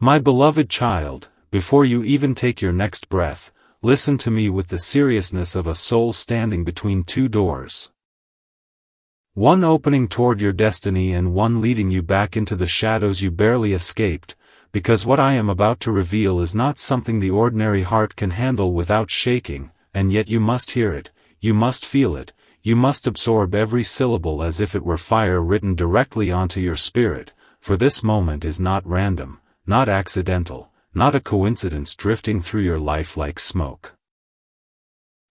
My beloved child, before you even take your next breath, listen to me with the seriousness of a soul standing between two doors. One opening toward your destiny and one leading you back into the shadows you barely escaped, because what I am about to reveal is not something the ordinary heart can handle without shaking, and yet you must hear it, you must feel it, you must absorb every syllable as if it were fire written directly onto your spirit, for this moment is not random, not accidental, not a coincidence drifting through your life like smoke.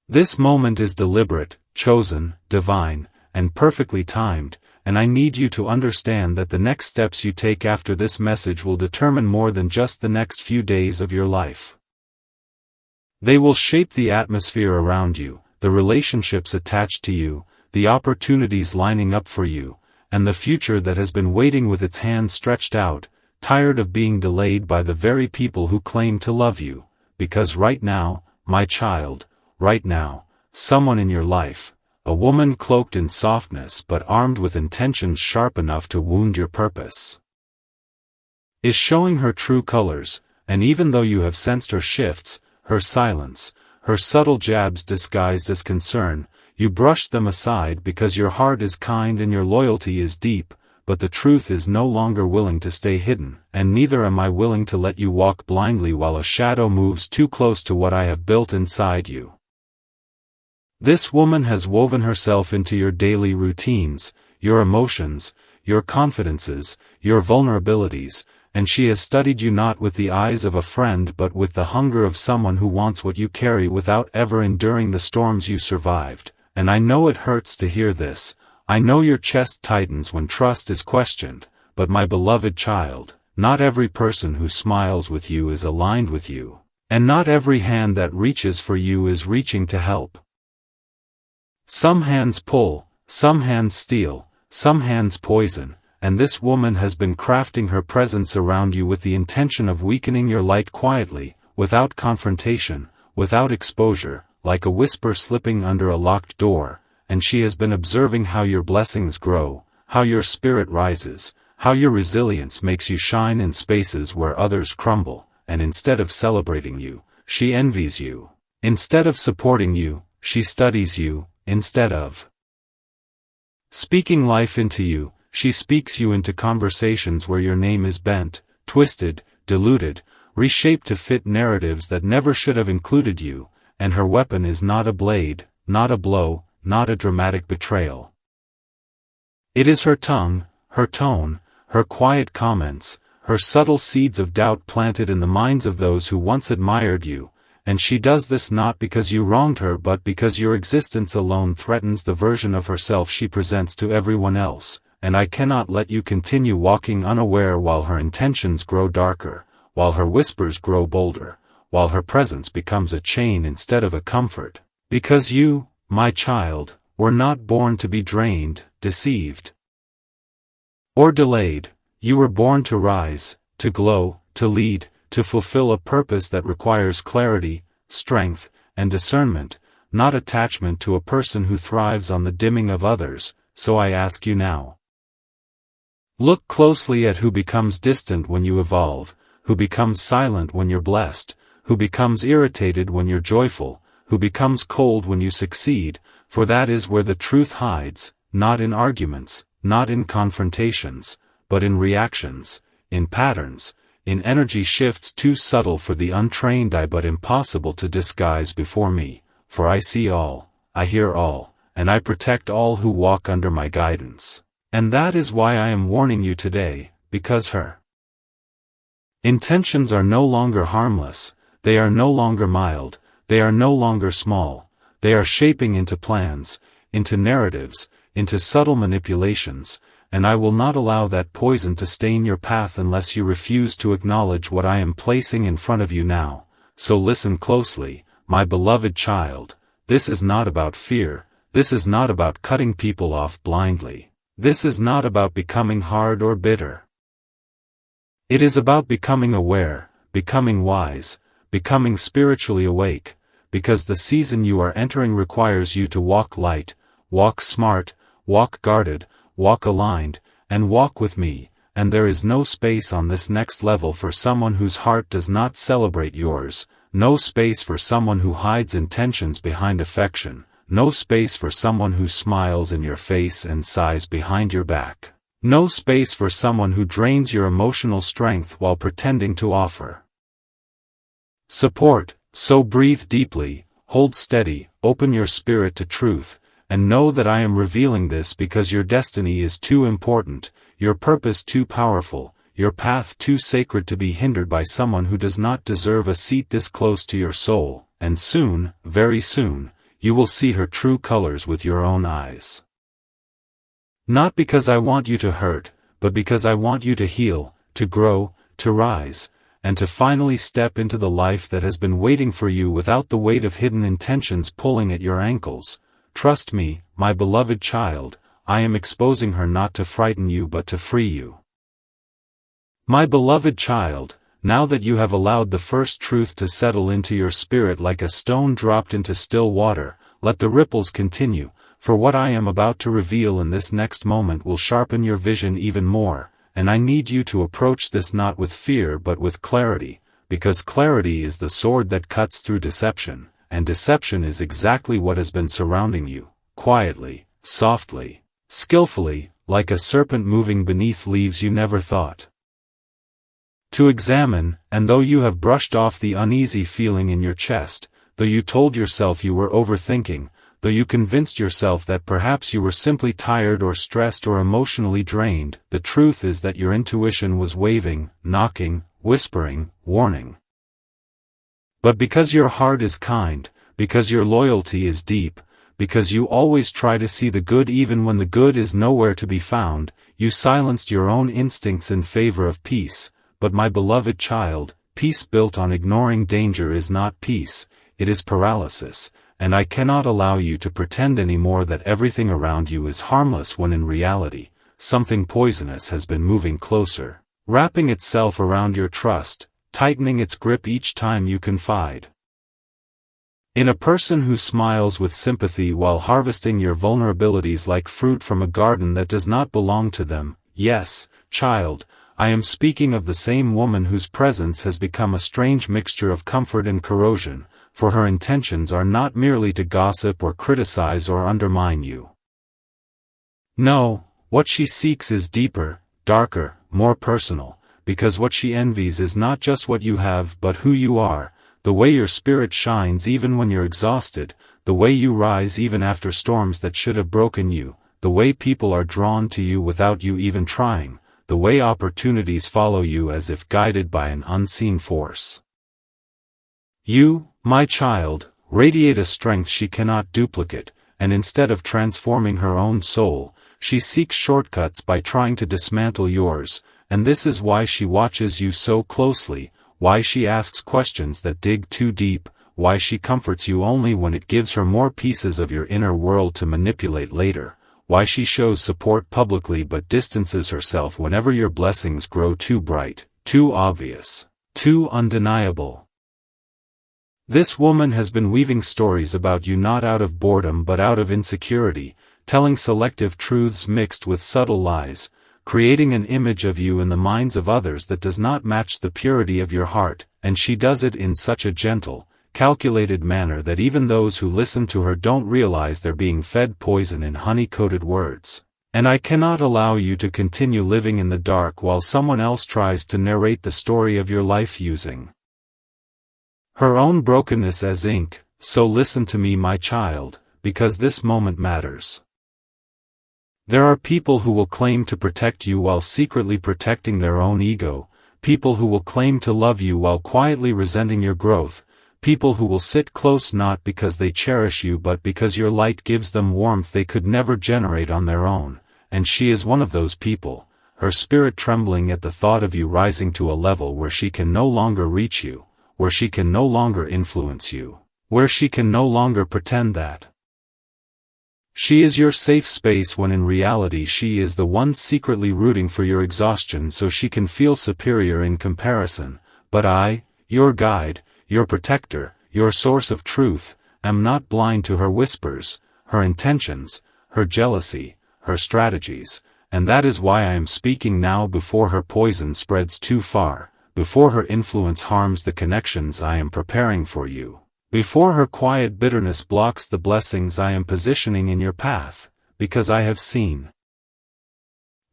This moment is deliberate, chosen, divine, and perfectly timed, and I need you to understand that the next steps you take after this message will determine more than just the next few days of your life. They will shape the atmosphere around you, the relationships attached to you, the opportunities lining up for you, and the future that has been waiting with its hands stretched out, tired of being delayed by the very people who claim to love you, because right now, my child, right now, someone in your life, a woman cloaked in softness but armed with intentions sharp enough to wound your purpose, is showing her true colors, and even though you have sensed her shifts, her silence, her subtle jabs disguised as concern, you brush them aside because your heart is kind and your loyalty is deep, but the truth is no longer willing to stay hidden, and neither am I willing to let you walk blindly while a shadow moves too close to what I have built inside you. This woman has woven herself into your daily routines, your emotions, your confidences, your vulnerabilities, and she has studied you not with the eyes of a friend but with the hunger of someone who wants what you carry without ever enduring the storms you survived, and I know it hurts to hear this, I know your chest tightens when trust is questioned, but my beloved child, not every person who smiles with you is aligned with you, and not every hand that reaches for you is reaching to help. Some hands pull, some hands steal, some hands poison, and this woman has been crafting her presence around you with the intention of weakening your light quietly, without confrontation, without exposure, like a whisper slipping under a locked door, and she has been observing how your blessings grow, how your spirit rises, how your resilience makes you shine in spaces where others crumble, and instead of celebrating you, she envies you. Instead of supporting you, she studies you, instead of speaking life into you, she speaks you into conversations where your name is bent, twisted, diluted, reshaped to fit narratives that never should have included you, and her weapon is not a blade, not a blow, not a dramatic betrayal. It is her tongue, her tone, her quiet comments, her subtle seeds of doubt planted in the minds of those who once admired you, and she does this not because you wronged her but because your existence alone threatens the version of herself she presents to everyone else, and I cannot let you continue walking unaware while her intentions grow darker, while her whispers grow bolder, while her presence becomes a chain instead of a comfort, because you, my child, were not born to be drained, deceived, or delayed. You were born to rise, to glow, to lead, to fulfill a purpose that requires clarity, strength, and discernment, not attachment to a person who thrives on the dimming of others, so I ask you now. Look closely at who becomes distant when you evolve, who becomes silent when you're blessed, who becomes irritated when you're joyful, who becomes cold when you succeed, for that is where the truth hides, not in arguments, not in confrontations, but in reactions, in patterns, in energy shifts too subtle for the untrained eye but impossible to disguise before me, for I see all, I hear all, and I protect all who walk under my guidance. And that is why I am warning you today, because her intentions are no longer harmless, they are no longer mild, they are no longer small, they are shaping into plans, into narratives, into subtle manipulations, and I will not allow that poison to stain your path unless you refuse to acknowledge what I am placing in front of you now. So listen closely, my beloved child, this is not about fear, this is not about cutting people off blindly, this is not about becoming hard or bitter. It is about becoming aware, becoming wise, becoming spiritually awake, because the season you are entering requires you to walk light, walk smart, walk guarded, walk aligned, and walk with me, and there is no space on this next level for someone whose heart does not celebrate yours, no space for someone who hides intentions behind affection, no space for someone who smiles in your face and sighs behind your back, no space for someone who drains your emotional strength while pretending to offer support. So breathe deeply, hold steady, open your spirit to truth, and know that I am revealing this because your destiny is too important, your purpose too powerful, your path too sacred to be hindered by someone who does not deserve a seat this close to your soul, and soon, very soon, you will see her true colors with your own eyes. Not because I want you to hurt, but because I want you to heal, to grow, to rise, and to finally step into the life that has been waiting for you without the weight of hidden intentions pulling at your ankles. Trust me, my beloved child, I am exposing her not to frighten you but to free you. My beloved child, now that you have allowed the first truth to settle into your spirit like a stone dropped into still water, let the ripples continue, for what I am about to reveal in this next moment will sharpen your vision even more, and I need you to approach this not with fear but with clarity, because clarity is the sword that cuts through deception, and deception is exactly what has been surrounding you, quietly, softly, skillfully, like a serpent moving beneath leaves you never thought to examine, and though you have brushed off the uneasy feeling in your chest, though you told yourself you were overthinking, though you convinced yourself that perhaps you were simply tired or stressed or emotionally drained, the truth is that your intuition was waving, knocking, whispering, warning. But because your heart is kind, because your loyalty is deep, because you always try to see the good even when the good is nowhere to be found, you silenced your own instincts in favor of peace. But my beloved child, peace built on ignoring danger is not peace, it is paralysis, and I cannot allow you to pretend anymore that everything around you is harmless when in reality, something poisonous has been moving closer, wrapping itself around your trust, tightening its grip each time you confide in a person who smiles with sympathy while harvesting your vulnerabilities like fruit from a garden that does not belong to them. Yes, child, I am speaking of the same woman whose presence has become a strange mixture of comfort and corrosion, for her intentions are not merely to gossip or criticize or undermine you. No, what she seeks is deeper, darker, more personal, because what she envies is not just what you have but who you are, the way your spirit shines even when you're exhausted, the way you rise even after storms that should have broken you, the way people are drawn to you without you even trying, the way opportunities follow you as if guided by an unseen force. You, my child, radiate a strength she cannot duplicate, and instead of transforming her own soul, she seeks shortcuts by trying to dismantle yours, and this is why she watches you so closely, why she asks questions that dig too deep, why she comforts you only when it gives her more pieces of your inner world to manipulate later, why she shows support publicly but distances herself whenever your blessings grow too bright, too obvious, too undeniable. This woman has been weaving stories about you not out of boredom but out of insecurity, telling selective truths mixed with subtle lies, creating an image of you in the minds of others that does not match the purity of your heart, and she does it in such a gentle, calculated manner that even those who listen to her don't realize they're being fed poison in honey-coated words. And I cannot allow you to continue living in the dark while someone else tries to narrate the story of your life using her own brokenness as ink. So listen to me, my child, because this moment matters. There are people who will claim to protect you while secretly protecting their own ego, people who will claim to love you while quietly resenting your growth, people who will sit close not because they cherish you but because your light gives them warmth they could never generate on their own, and she is one of those people, her spirit trembling at the thought of you rising to a level where she can no longer reach you, where she can no longer influence you, where she can no longer pretend that she is your safe space when in reality she is the one secretly rooting for your exhaustion so she can feel superior in comparison. But I, your guide, your protector, your source of truth, am not blind to her whispers, her intentions, her jealousy, her strategies, and that is why I am speaking now before her poison spreads too far, before her influence harms the connections I am preparing for you, before her quiet bitterness blocks the blessings I am positioning in your path, because I have seen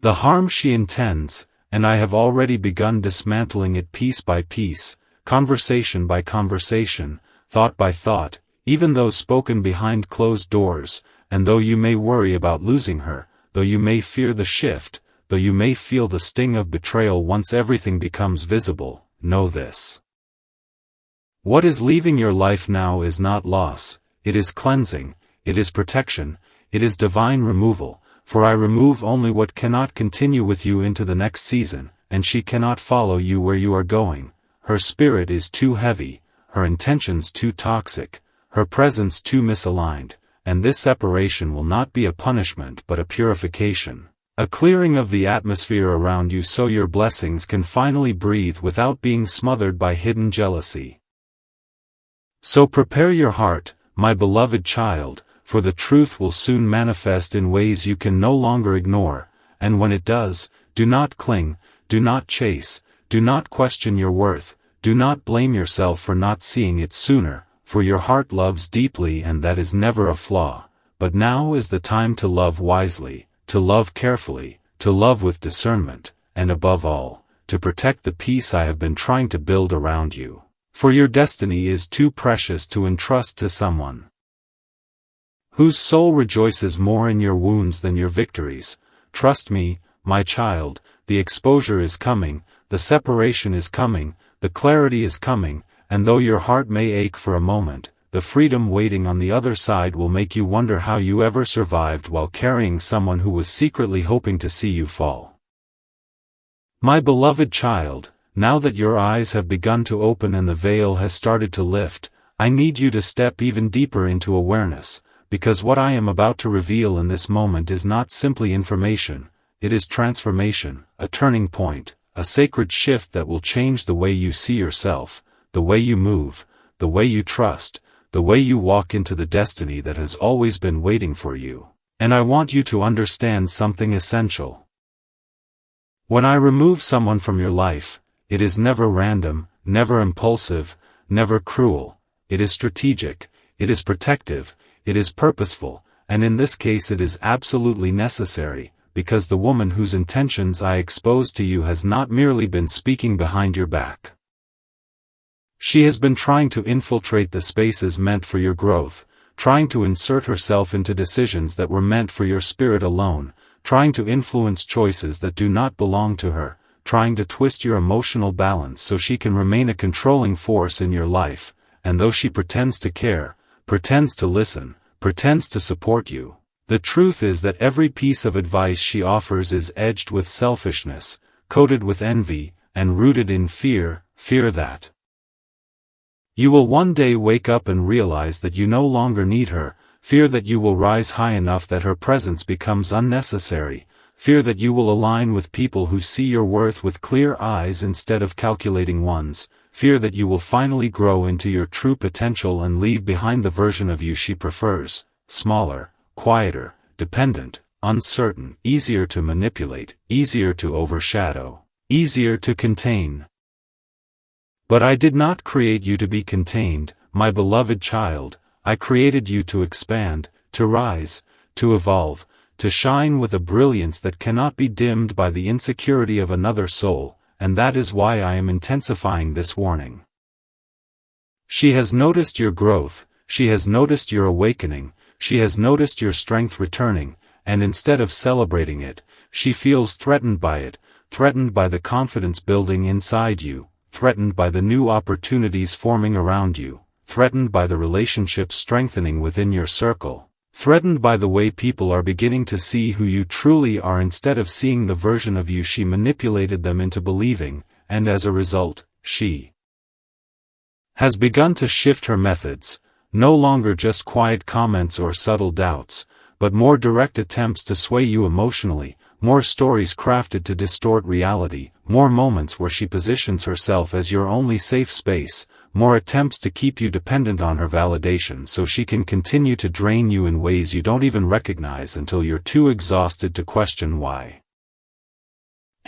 the harm she intends, and I have already begun dismantling it piece by piece, conversation by conversation, thought by thought, even though spoken behind closed doors, and though you may worry about losing her, though you may fear the shift, though you may feel the sting of betrayal once everything becomes visible, know this. What is leaving your life now is not loss, it is cleansing, it is protection, it is divine removal, for I remove only what cannot continue with you into the next season, and she cannot follow you where you are going. Her spirit is too heavy, her intentions too toxic, her presence too misaligned, and this separation will not be a punishment but a purification, a clearing of the atmosphere around you so your blessings can finally breathe without being smothered by hidden jealousy. So prepare your heart, my beloved child, for the truth will soon manifest in ways you can no longer ignore, and when it does, do not cling, do not chase, do not question your worth, do not blame yourself for not seeing it sooner, for your heart loves deeply and that is never a flaw, but now is the time to love wisely, to love carefully, to love with discernment, and above all, to protect the peace I have been trying to build around you, for your destiny is too precious to entrust to someone whose soul rejoices more in your wounds than your victories. Trust me, my child, the exposure is coming, the separation is coming, the clarity is coming, and though your heart may ache for a moment, the freedom waiting on the other side will make you wonder how you ever survived while carrying someone who was secretly hoping to see you fall. My beloved child, now that your eyes have begun to open and the veil has started to lift, I need you to step even deeper into awareness, because what I am about to reveal in this moment is not simply information, it is transformation, a turning point, a sacred shift that will change the way you see yourself, the way you move, the way you trust, the way you walk into the destiny that has always been waiting for you. And I want you to understand something essential. When I remove someone from your life, it is never random, never impulsive, never cruel, it is strategic, it is protective, it is purposeful, and in this case it is absolutely necessary, because the woman whose intentions I expose to you has not merely been speaking behind your back. She has been trying to infiltrate the spaces meant for your growth, trying to insert herself into decisions that were meant for your spirit alone, trying to influence choices that do not belong to her, trying to twist your emotional balance so she can remain a controlling force in your life, and though she pretends to care, pretends to listen, pretends to support you, the truth is that every piece of advice she offers is edged with selfishness, coated with envy, and rooted in fear that you will one day wake up and realize that you no longer need her, fear that you will rise high enough that her presence becomes unnecessary, fear that you will align with people who see your worth with clear eyes instead of calculating ones, fear that you will finally grow into your true potential and leave behind the version of you she prefers, smaller, quieter, dependent, uncertain, easier to manipulate, easier to overshadow, easier to contain. But I did not create you to be contained, my beloved child. I created you to expand, to rise, to evolve, to shine with a brilliance that cannot be dimmed by the insecurity of another soul, and that is why I am intensifying this warning. She has noticed your growth, she has noticed your awakening, she has noticed your strength returning, and instead of celebrating it, she feels threatened by it, threatened by the confidence building inside you, threatened by the new opportunities forming around you, threatened by the relationships strengthening within your circle, threatened by the way people are beginning to see who you truly are instead of seeing the version of you she manipulated them into believing, and as a result, she has begun to shift her methods, no longer just quiet comments or subtle doubts, but more direct attempts to sway you emotionally, more stories crafted to distort reality, more moments where she positions herself as your only safe space, more attempts to keep you dependent on her validation so she can continue to drain you in ways you don't even recognize until you're too exhausted to question why.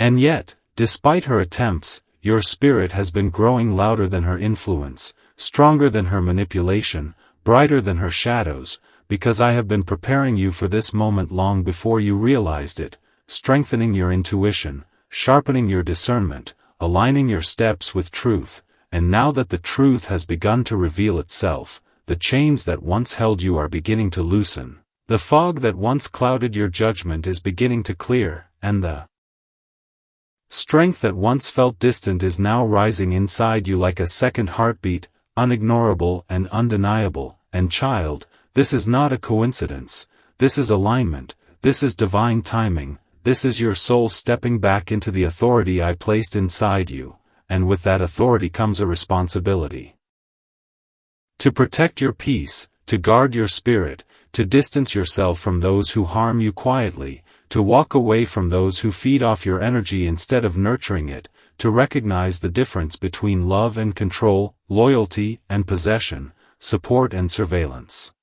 And yet, despite her attempts, your spirit has been growing louder than her influence, stronger than her manipulation, brighter than her shadows, because I have been preparing you for this moment long before you realized it, strengthening your intuition, sharpening your discernment, aligning your steps with truth, and now that the truth has begun to reveal itself, the chains that once held you are beginning to loosen, the fog that once clouded your judgment is beginning to clear, and the strength that once felt distant is now rising inside you like a second heartbeat, unignorable and undeniable. And child, this is not a coincidence, this is alignment, this is divine timing, this is your soul stepping back into the authority I placed inside you, and with that authority comes a responsibility. To protect your peace, to guard your spirit, to distance yourself from those who harm you quietly, to walk away from those who feed off your energy instead of nurturing it, to recognize the difference between love and control, loyalty and possession, support and surveillance.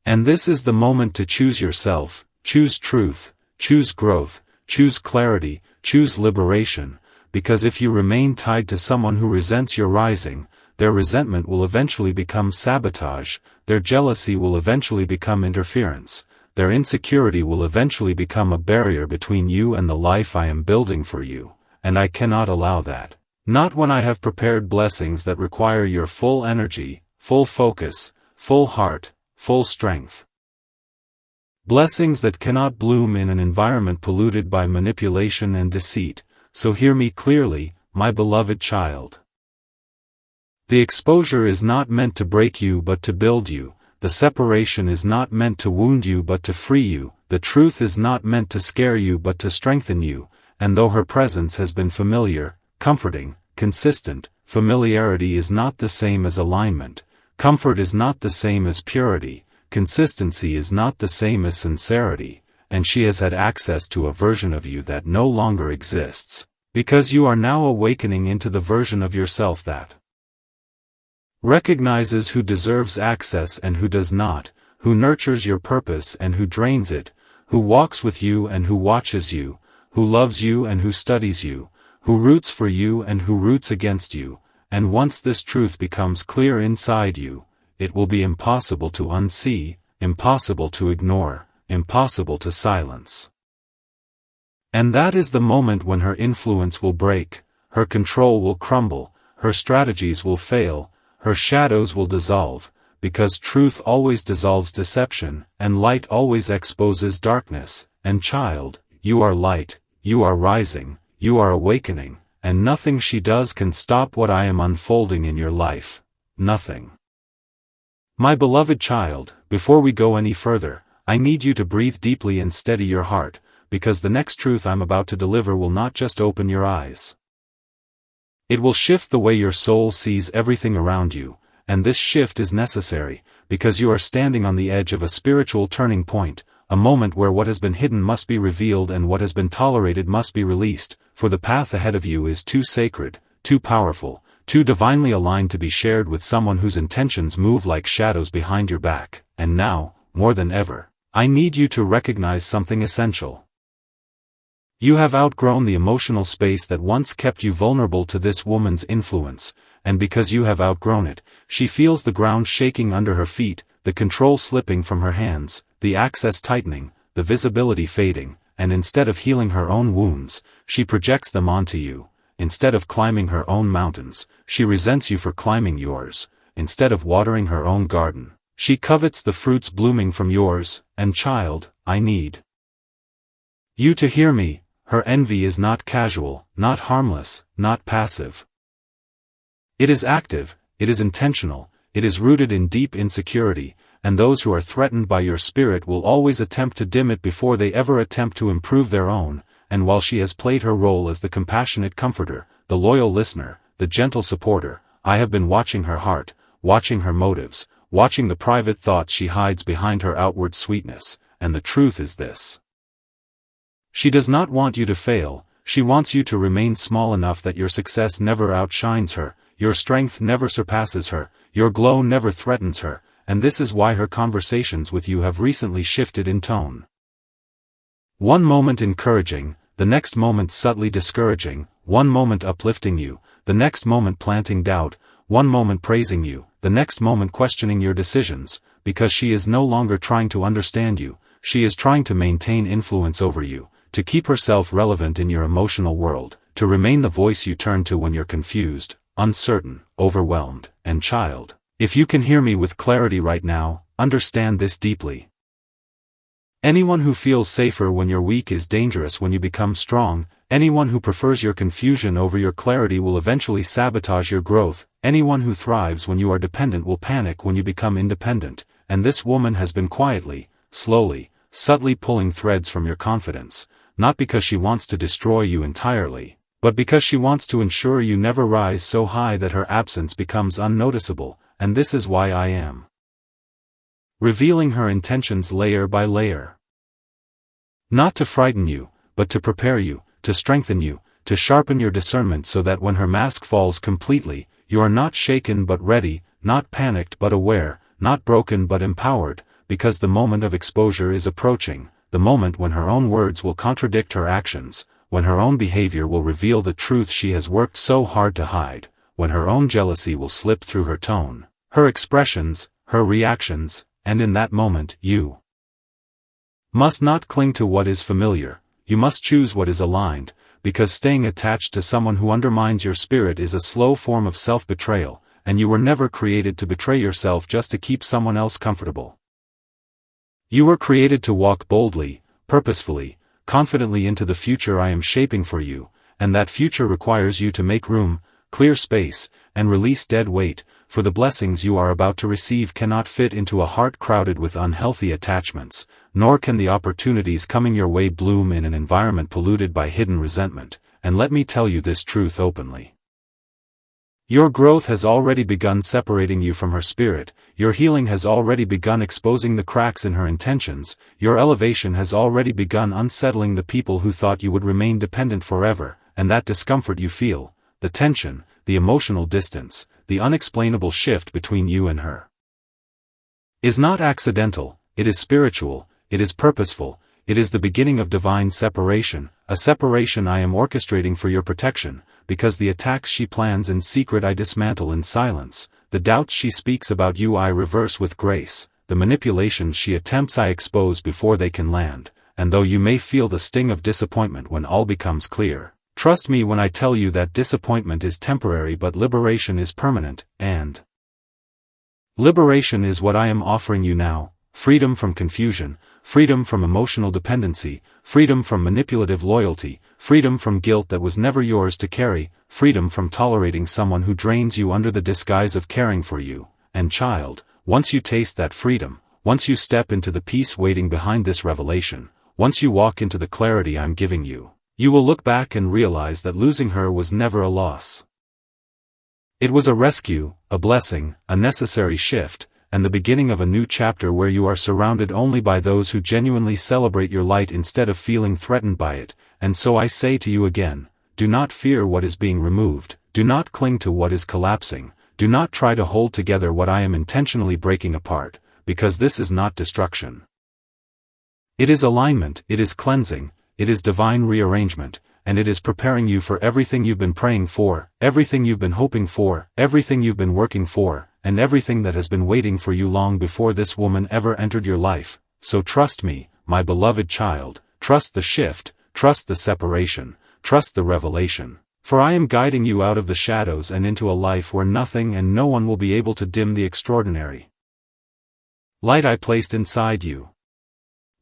And this is the moment to choose yourself, choose truth, choose growth, choose clarity, choose liberation, because if you remain tied to someone who resents your rising, their resentment will eventually become sabotage, their jealousy will eventually become interference. Their insecurity will eventually become a barrier between you and the life I am building for you, and I cannot allow that. Not when I have prepared blessings that require your full energy, full focus, full heart, full strength. Blessings that cannot bloom in an environment polluted by manipulation and deceit, so hear me clearly, my beloved child. The exposure is not meant to break you but to build you. The separation is not meant to wound you but to free you, the truth is not meant to scare you but to strengthen you, and though her presence has been familiar, comforting, consistent, familiarity is not the same as alignment, comfort is not the same as purity, consistency is not the same as sincerity, and she has had access to a version of you that no longer exists, because you are now awakening into the version of yourself that recognizes who deserves access and who does not, who nurtures your purpose and who drains it, who walks with you and who watches you, who loves you and who studies you, who roots for you and who roots against you, and once this truth becomes clear inside you, it will be impossible to unsee, impossible to ignore, impossible to silence. And that is the moment when her influence will break, her control will crumble, her strategies will fail, her shadows will dissolve, because truth always dissolves deception, and light always exposes darkness, and child, you are light, you are rising, you are awakening, and nothing she does can stop what I am unfolding in your life, nothing. My beloved child, before we go any further, I need you to breathe deeply and steady your heart, because the next truth I'm about to deliver will not just open your eyes. It will shift the way your soul sees everything around you, and this shift is necessary, because you are standing on the edge of a spiritual turning point, a moment where what has been hidden must be revealed and what has been tolerated must be released, for the path ahead of you is too sacred, too powerful, too divinely aligned to be shared with someone whose intentions move like shadows behind your back, and now, more than ever, I need you to recognize something essential. You have outgrown the emotional space that once kept you vulnerable to this woman's influence, and because you have outgrown it, she feels the ground shaking under her feet, the control slipping from her hands, the access tightening, the visibility fading, and instead of healing her own wounds, she projects them onto you. Instead of climbing her own mountains, she resents you for climbing yours. Instead of watering her own garden, she covets the fruits blooming from yours, and child, I need you to hear me. Her envy is not casual, not harmless, not passive. It is active, it is intentional, it is rooted in deep insecurity, and those who are threatened by your spirit will always attempt to dim it before they ever attempt to improve their own, and while she has played her role as the compassionate comforter, the loyal listener, the gentle supporter, I have been watching her heart, watching her motives, watching the private thoughts she hides behind her outward sweetness, and the truth is this. She does not want you to fail, she wants you to remain small enough that your success never outshines her, your strength never surpasses her, your glow never threatens her, and this is why her conversations with you have recently shifted in tone. One moment encouraging, the next moment subtly discouraging, one moment uplifting you, the next moment planting doubt, one moment praising you, the next moment questioning your decisions, because she is no longer trying to understand you, she is trying to maintain influence over you, to keep herself relevant in your emotional world, to remain the voice you turn to when you're confused, uncertain, overwhelmed, and child. If you can hear me with clarity right now, understand this deeply. Anyone who feels safer when you're weak is dangerous when you become strong. Anyone who prefers your confusion over your clarity will eventually sabotage your growth. Anyone who thrives when you are dependent will panic when you become independent. And this woman has been quietly, slowly, subtly pulling threads from your confidence, not because she wants to destroy you entirely, but because she wants to ensure you never rise so high that her absence becomes unnoticeable. And this is why I am revealing her intentions layer by layer. Not to frighten you, but to prepare you, to strengthen you, to sharpen your discernment so that when her mask falls completely, you are not shaken but ready, not panicked but aware, not broken but empowered, because the moment of exposure is approaching, the moment when her own words will contradict her actions, when her own behavior will reveal the truth she has worked so hard to hide, when her own jealousy will slip through her tone, her expressions, her reactions, and in that moment you must not cling to what is familiar, you must choose what is aligned, because staying attached to someone who undermines your spirit is a slow form of self-betrayal, and you were never created to betray yourself just to keep someone else comfortable. You were created to walk boldly, purposefully, confidently into the future I am shaping for you, and that future requires you to make room, clear space, and release dead weight, for the blessings you are about to receive cannot fit into a heart crowded with unhealthy attachments, nor can the opportunities coming your way bloom in an environment polluted by hidden resentment, and let me tell you this truth openly. Your growth has already begun separating you from her spirit, your healing has already begun exposing the cracks in her intentions, your elevation has already begun unsettling the people who thought you would remain dependent forever, and that discomfort you feel, the tension, the emotional distance, the unexplainable shift between you and her, is not accidental, it is spiritual, it is purposeful, it is the beginning of divine separation, a separation I am orchestrating for your protection, because the attacks she plans in secret I dismantle in silence, the doubts she speaks about you I reverse with grace, the manipulations she attempts I expose before they can land, and though you may feel the sting of disappointment when all becomes clear, trust me when I tell you that disappointment is temporary but liberation is permanent, and liberation is what I am offering you now, freedom from confusion, freedom from emotional dependency, freedom from manipulative loyalty, freedom from guilt that was never yours to carry, freedom from tolerating someone who drains you under the disguise of caring for you, and child, once you taste that freedom, once you step into the peace waiting behind this revelation, once you walk into the clarity I'm giving you, you will look back and realize that losing her was never a loss. It was a rescue, a blessing, a necessary shift, and the beginning of a new chapter where you are surrounded only by those who genuinely celebrate your light instead of feeling threatened by it, and so I say to you again, do not fear what is being removed, do not cling to what is collapsing, do not try to hold together what I am intentionally breaking apart, because this is not destruction. It is alignment, it is cleansing, it is divine rearrangement, and it is preparing you for everything you've been praying for, everything you've been hoping for, everything you've been working for, and everything that has been waiting for you long before this woman ever entered your life. So trust me, my beloved child, trust the shift, trust the separation, trust the revelation, for I am guiding you out of the shadows and into a life where nothing and no one will be able to dim the extraordinary light I placed inside you.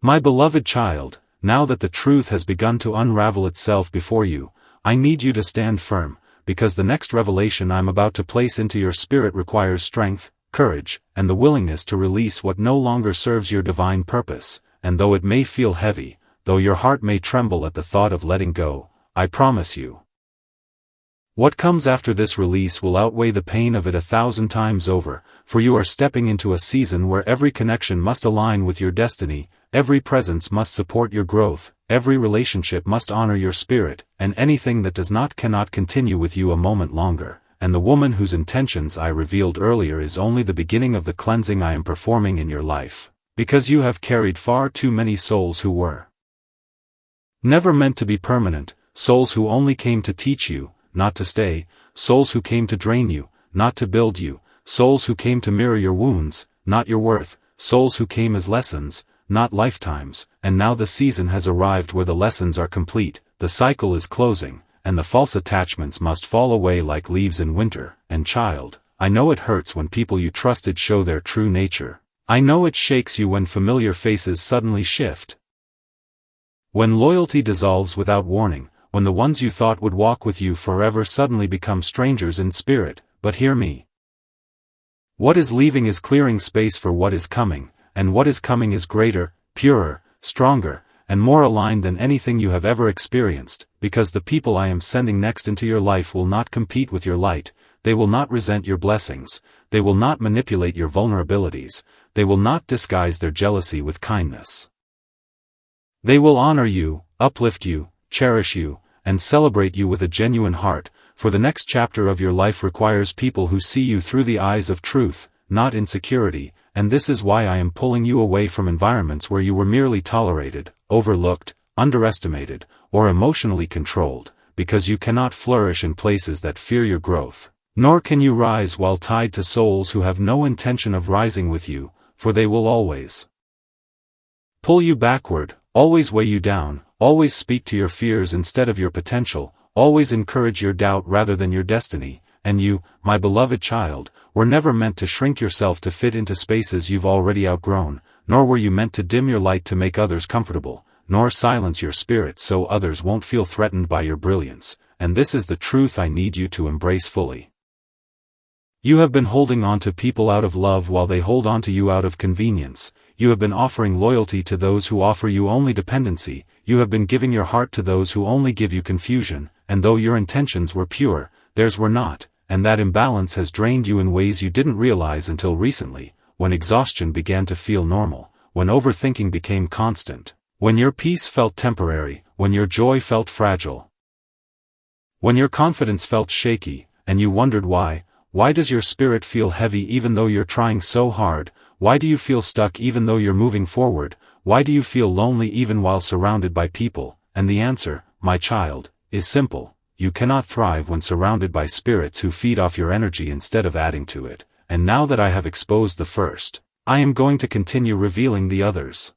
My beloved child, now that the truth has begun to unravel itself before you, I need you to stand firm, because the next revelation I'm about to place into your spirit requires strength, courage, and the willingness to release what no longer serves your divine purpose, and though it may feel heavy, though your heart may tremble at the thought of letting go, I promise you, what comes after this release will outweigh the pain of it 1,000 times over, for you are stepping into a season where every connection must align with your destiny, every presence must support your growth, every relationship must honor your spirit, and anything that does not cannot continue with you a moment longer, and the woman whose intentions I revealed earlier is only the beginning of the cleansing I am performing in your life, because you have carried far too many souls who were Never meant to be permanent, souls who only came to teach you, not to stay, souls who came to drain you, not to build you, souls who came to mirror your wounds, not your worth, souls who came as lessons, not lifetimes, and now the season has arrived where the lessons are complete, the cycle is closing, and the false attachments must fall away like leaves in winter. And child, I know it hurts when people you trusted show their true nature. I know it shakes you when familiar faces suddenly shift. When loyalty dissolves without warning, when the ones you thought would walk with you forever suddenly become strangers in spirit. But hear me. What is leaving is clearing space for what is coming, and what is coming is greater, purer, stronger, and more aligned than anything you have ever experienced, because the people I am sending next into your life will not compete with your light, they will not resent your blessings, they will not manipulate your vulnerabilities, they will not disguise their jealousy with kindness. They will honor you, uplift you, cherish you, and celebrate you with a genuine heart, for the next chapter of your life requires people who see you through the eyes of truth, not insecurity, and this is why I am pulling you away from environments where you were merely tolerated, overlooked, underestimated, or emotionally controlled, because you cannot flourish in places that fear your growth, nor can you rise while tied to souls who have no intention of rising with you, for they will always pull you backward, always weigh you down, always speak to your fears instead of your potential, always encourage your doubt rather than your destiny, and you, my beloved child, were never meant to shrink yourself to fit into spaces you've already outgrown, nor were you meant to dim your light to make others comfortable, nor silence your spirit so others won't feel threatened by your brilliance, and this is the truth I need you to embrace fully. You have been holding on to people out of love while they hold on to you out of convenience. You have been offering loyalty to those who offer you only dependency, you have been giving your heart to those who only give you confusion, and though your intentions were pure, theirs were not, and that imbalance has drained you in ways you didn't realize until recently, when exhaustion began to feel normal, when overthinking became constant, when your peace felt temporary, when your joy felt fragile, when your confidence felt shaky, and you wondered why does your spirit feel heavy even though you're trying so hard? Why do you feel stuck even though you're moving forward? Why do you feel lonely even while surrounded by people? And the answer, my child, is simple. You cannot thrive when surrounded by spirits who feed off your energy instead of adding to it. And now that I have exposed the first, I am going to continue revealing the others.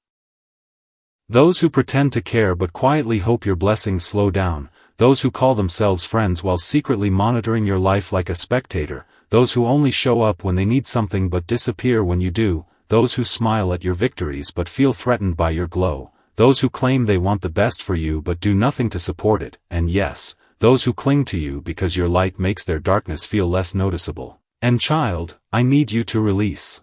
Those who pretend to care but quietly hope your blessings slow down, those who call themselves friends while secretly monitoring your life like a spectator, those who only show up when they need something but disappear when you do, those who smile at your victories but feel threatened by your glow, those who claim they want the best for you but do nothing to support it, and yes, those who cling to you because your light makes their darkness feel less noticeable. And child, I need you to release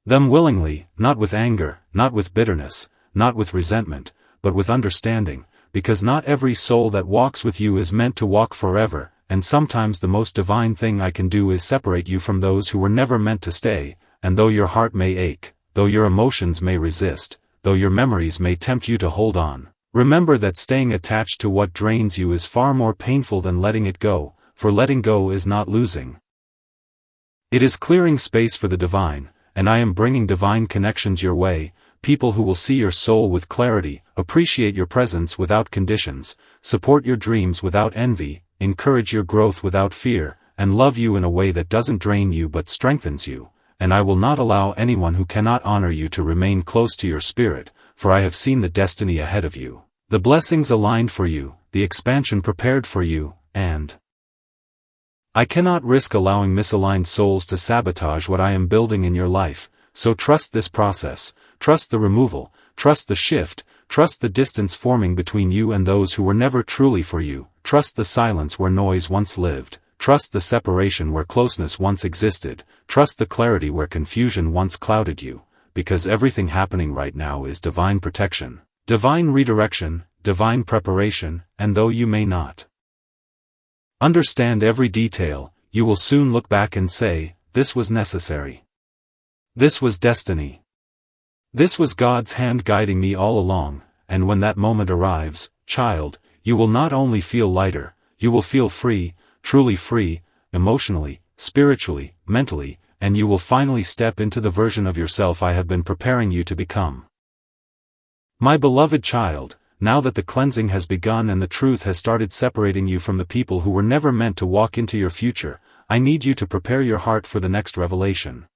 them willingly, not with anger, not with bitterness, not with resentment, but with understanding, because not every soul that walks with you is meant to walk forever, and sometimes the most divine thing I can do is separate you from those who were never meant to stay, and though your heart may ache, though your emotions may resist, though your memories may tempt you to hold on, remember that staying attached to what drains you is far more painful than letting it go, for letting go is not losing. It is clearing space for the divine, and I am bringing divine connections your way, people who will see your soul with clarity, appreciate your presence without conditions, support your dreams without envy, encourage your growth without fear, and love you in a way that doesn't drain you but strengthens you, and I will not allow anyone who cannot honor you to remain close to your spirit, for I have seen the destiny ahead of you, the blessings aligned for you, the expansion prepared for you, and I cannot risk allowing misaligned souls to sabotage what I am building in your life, so trust this process, trust the removal, trust the shift, trust the distance forming between you and those who were never truly for you, trust the silence where noise once lived, trust the separation where closeness once existed, trust the clarity where confusion once clouded you, because everything happening right now is divine protection, divine redirection, divine preparation, and though you may not understand every detail, you will soon look back and say, this was necessary. This was destiny. This was God's hand guiding me all along, and when that moment arrives, child, you will not only feel lighter, you will feel free, truly free, emotionally, spiritually, mentally, and you will finally step into the version of yourself I have been preparing you to become. My beloved child, now that the cleansing has begun and the truth has started separating you from the people who were never meant to walk into your future, I need you to prepare your heart for the next revelation.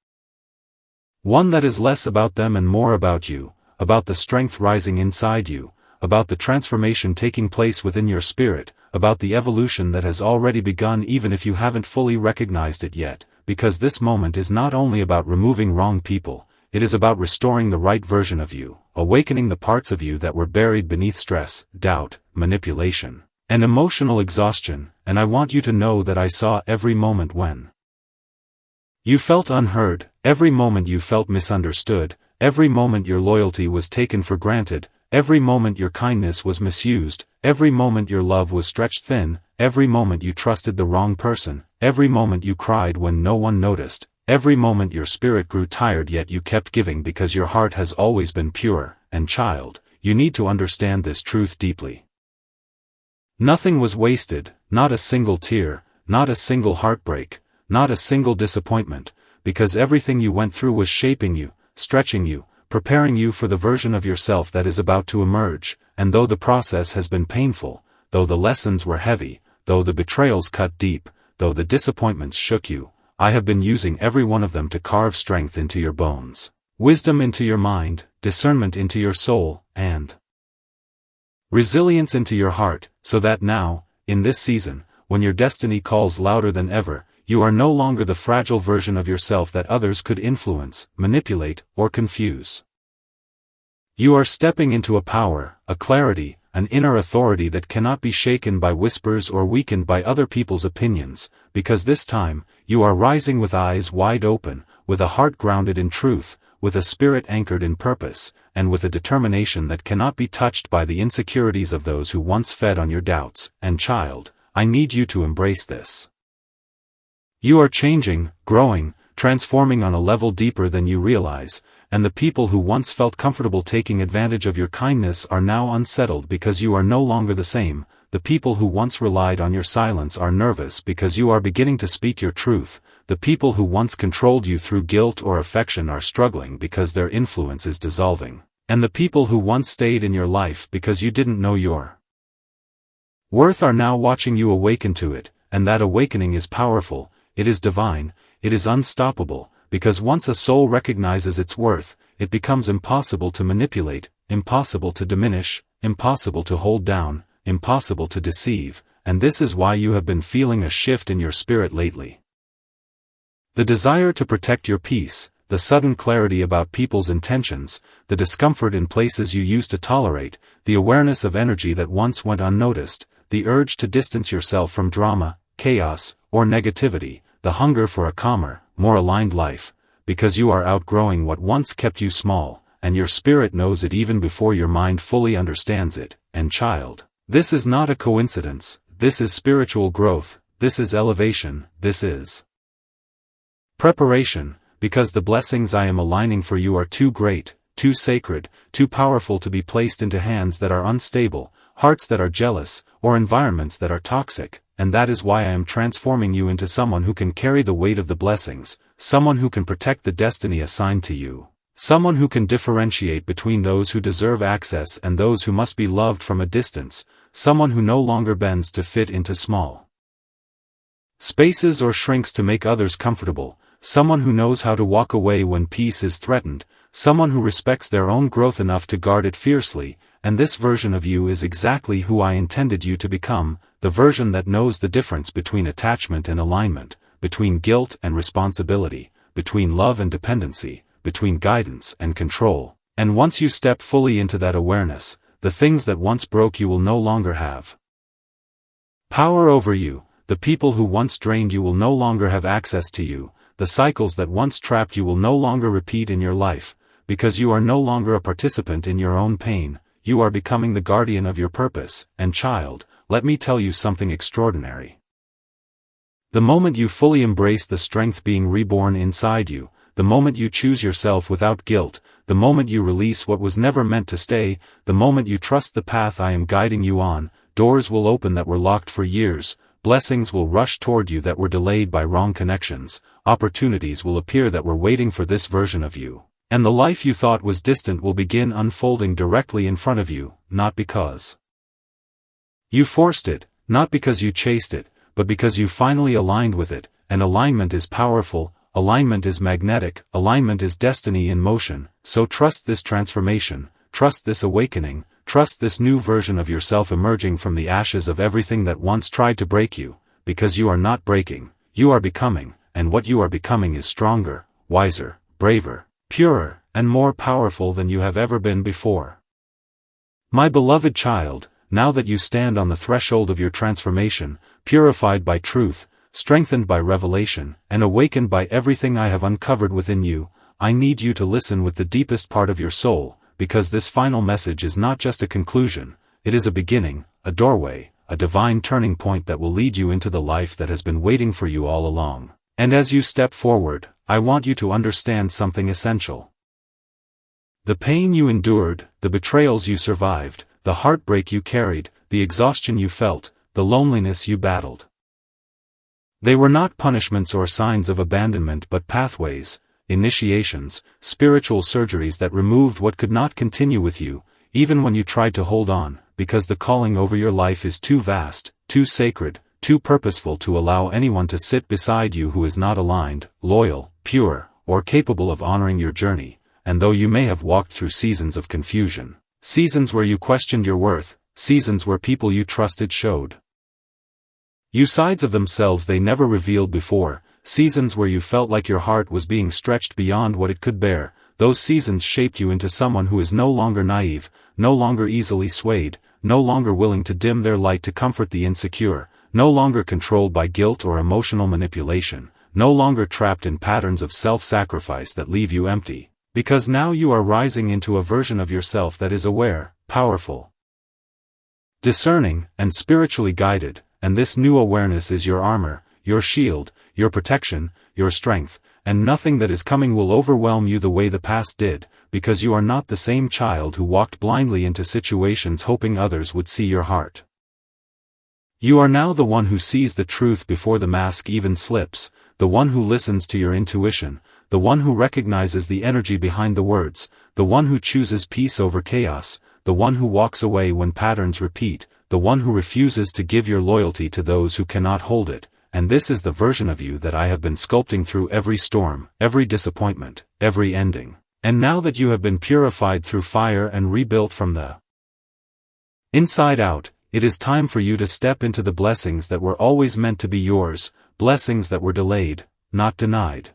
One that is less about them and more about you, about the strength rising inside you, about the transformation taking place within your spirit, about the evolution that has already begun even if you haven't fully recognized it yet, because this moment is not only about removing wrong people, it is about restoring the right version of you, awakening the parts of you that were buried beneath stress, doubt, manipulation, and emotional exhaustion, and I want you to know that I saw every moment when you felt unheard, every moment you felt misunderstood, every moment your loyalty was taken for granted, every moment your kindness was misused, every moment your love was stretched thin, every moment you trusted the wrong person, every moment you cried when no one noticed, every moment your spirit grew tired yet you kept giving because your heart has always been pure, and child, you need to understand this truth deeply. Nothing was wasted, not a single tear, not a single heartbreak, not a single disappointment, because everything you went through was shaping you, stretching you, preparing you for the version of yourself that is about to emerge, and though the process has been painful, though the lessons were heavy, though the betrayals cut deep, though the disappointments shook you, I have been using every one of them to carve strength into your bones, wisdom into your mind, discernment into your soul, and resilience into your heart, so that now, in this season, when your destiny calls louder than ever, you are no longer the fragile version of yourself that others could influence, manipulate, or confuse. You are stepping into a power, a clarity, an inner authority that cannot be shaken by whispers or weakened by other people's opinions, because this time, you are rising with eyes wide open, with a heart grounded in truth, with a spirit anchored in purpose, and with a determination that cannot be touched by the insecurities of those who once fed on your doubts, and child, I need you to embrace this. You are changing, growing, transforming on a level deeper than you realize, and the people who once felt comfortable taking advantage of your kindness are now unsettled because you are no longer the same. The people who once relied on your silence are nervous because you are beginning to speak your truth. The people who once controlled you through guilt or affection are struggling because their influence is dissolving. And the people who once stayed in your life because you didn't know your worth are now watching you awaken to it, and that awakening is powerful, it is divine, it is unstoppable, because once a soul recognizes its worth, it becomes impossible to manipulate, impossible to diminish, impossible to hold down, impossible to deceive, and this is why you have been feeling a shift in your spirit lately. The desire to protect your peace, the sudden clarity about people's intentions, the discomfort in places you used to tolerate, the awareness of energy that once went unnoticed, the urge to distance yourself from drama, chaos, or negativity, the hunger for a calmer, more aligned life, because you are outgrowing what once kept you small, and your spirit knows it even before your mind fully understands it, and child, this is not a coincidence, this is spiritual growth, this is elevation, this is preparation, because the blessings I am aligning for you are too great, too sacred, too powerful to be placed into hands that are unstable, hearts that are jealous, or environments that are toxic, and that is why I am transforming you into someone who can carry the weight of the blessings, someone who can protect the destiny assigned to you, someone who can differentiate between those who deserve access and those who must be loved from a distance, someone who no longer bends to fit into small spaces or shrinks to make others comfortable, someone who knows how to walk away when peace is threatened, someone who respects their own growth enough to guard it fiercely, and this version of you is exactly who I intended you to become, the version that knows the difference between attachment and alignment, between guilt and responsibility, between love and dependency, between guidance and control, and once you step fully into that awareness, the things that once broke you will no longer have power over you, the people who once drained you will no longer have access to you, the cycles that once trapped you will no longer repeat in your life, because you are no longer a participant in your own pain, you are becoming the guardian of your purpose, and child, let me tell you something extraordinary. The moment you fully embrace the strength being reborn inside you, the moment you choose yourself without guilt, the moment you release what was never meant to stay, the moment you trust the path I am guiding you on, doors will open that were locked for years, blessings will rush toward you that were delayed by wrong connections, opportunities will appear that were waiting for this version of you, And the life you thought was distant will begin unfolding directly in front of you, not because you forced it, not because you chased it, but because you finally aligned with it. And alignment is powerful, alignment is magnetic, alignment is destiny in motion. So trust this transformation, trust this awakening, trust this new version of yourself emerging from the ashes of everything that once tried to break you, because you are not breaking, you are becoming, and what you are becoming is stronger, wiser, braver, purer, and more powerful than you have ever been before. My beloved child, now that you stand on the threshold of your transformation, purified by truth, strengthened by revelation, and awakened by everything I have uncovered within you, I need you to listen with the deepest part of your soul, because this final message is not just a conclusion, it is a beginning, a doorway, a divine turning point that will lead you into the life that has been waiting for you all along. And as you step forward, I want you to understand something essential. The pain you endured, the betrayals you survived, the heartbreak you carried, the exhaustion you felt, the loneliness you battled. They were not punishments or signs of abandonment but pathways, initiations, spiritual surgeries that removed what could not continue with you, even when you tried to hold on, because the calling over your life is too vast, too sacred, too purposeful to allow anyone to sit beside you who is not aligned, loyal, pure, or capable of honoring your journey. And though you may have walked through seasons of confusion, seasons where you questioned your worth, seasons where people you trusted showed you sides of themselves they never revealed before, seasons where you felt like your heart was being stretched beyond what it could bear, those seasons shaped you into someone who is no longer naive, no longer easily swayed, no longer willing to dim their light to comfort the insecure, no longer controlled by guilt or emotional manipulation, no longer trapped in patterns of self-sacrifice that leave you empty, because now you are rising into a version of yourself that is aware, powerful, discerning, and spiritually guided. And this new awareness is your armor, your shield, your protection, your strength, and nothing that is coming will overwhelm you the way the past did, because you are not the same child who walked blindly into situations hoping others would see your heart. You are now the one who sees the truth before the mask even slips, the one who listens to your intuition, the one who recognizes the energy behind the words, the one who chooses peace over chaos, the one who walks away when patterns repeat, the one who refuses to give your loyalty to those who cannot hold it. And this is the version of you that I have been sculpting through every storm, every disappointment, every ending. And now that you have been purified through fire and rebuilt from the inside out, it is time for you to step into the blessings that were always meant to be yours, blessings that were delayed, not denied.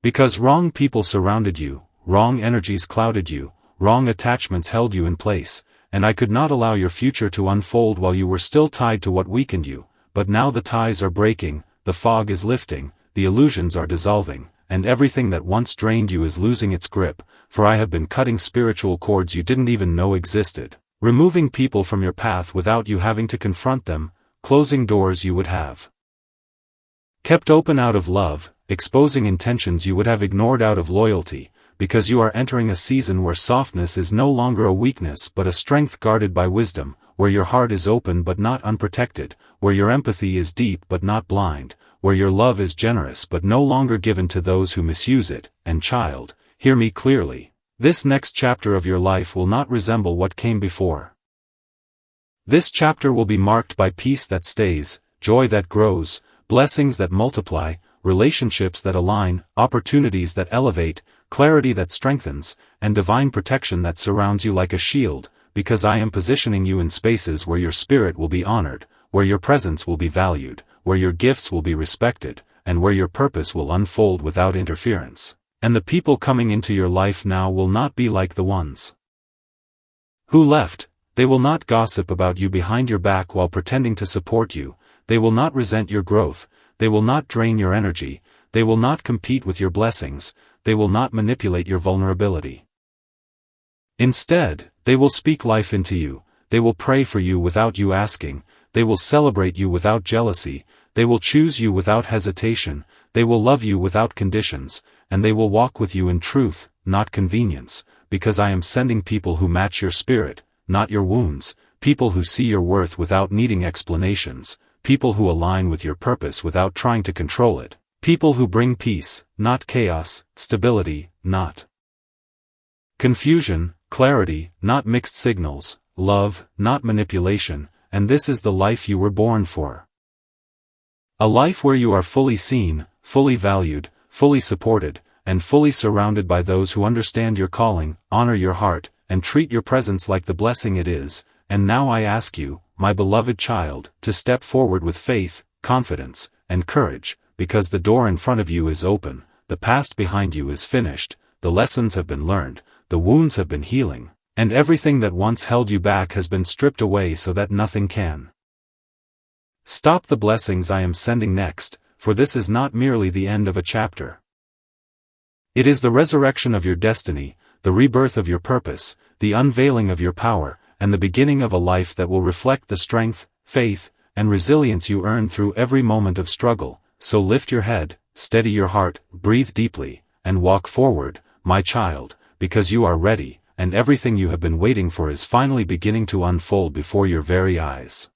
Because wrong people surrounded you, wrong energies clouded you, wrong attachments held you in place, and I could not allow your future to unfold while you were still tied to what weakened you. But now the ties are breaking, the fog is lifting, the illusions are dissolving, and everything that once drained you is losing its grip, for I have been cutting spiritual cords you didn't even know existed, removing people from your path without you having to confront them, closing doors you would have kept open out of love, exposing intentions you would have ignored out of loyalty, because you are entering a season where softness is no longer a weakness but a strength guarded by wisdom, where your heart is open but not unprotected, where your empathy is deep but not blind, where your love is generous but no longer given to those who misuse it. And child, hear me clearly, this next chapter of your life will not resemble what came before. This chapter will be marked by peace that stays, joy that grows, blessings that multiply, relationships that align, opportunities that elevate, clarity that strengthens, and divine protection that surrounds you like a shield, because I am positioning you in spaces where your spirit will be honored, where your presence will be valued, where your gifts will be respected, and where your purpose will unfold without interference. And the people coming into your life now will not be like the ones who left. They will not gossip about you behind your back while pretending to support you, they will not resent your growth, they will not drain your energy, they will not compete with your blessings, they will not manipulate your vulnerability. Instead, they will speak life into you, they will pray for you without you asking, they will celebrate you without jealousy, they will choose you without hesitation, they will love you without conditions, and they will walk with you in truth, not convenience, because I am sending people who match your spirit, not your wounds, people who see your worth without needing explanations, people who align with your purpose without trying to control it. People who bring peace, not chaos, stability, not confusion, clarity, not mixed signals, love, not manipulation, and this is the life you were born for. A life where you are fully seen, fully valued, fully supported, and fully surrounded by those who understand your calling, honor your heart, and treat your presence like the blessing it is. And now I ask you, my beloved child, to step forward with faith, confidence, and courage, because the door in front of you is open, the past behind you is finished, the lessons have been learned, the wounds have been healing, and everything that once held you back has been stripped away so that nothing can stop the blessings I am sending next, for this is not merely the end of a chapter. It is the resurrection of your destiny, the rebirth of your purpose, the unveiling of your power, and the beginning of a life that will reflect the strength, faith, and resilience you earned through every moment of struggle. So lift your head, steady your heart, breathe deeply, and walk forward, my child, because you are ready, and everything you have been waiting for is finally beginning to unfold before your very eyes.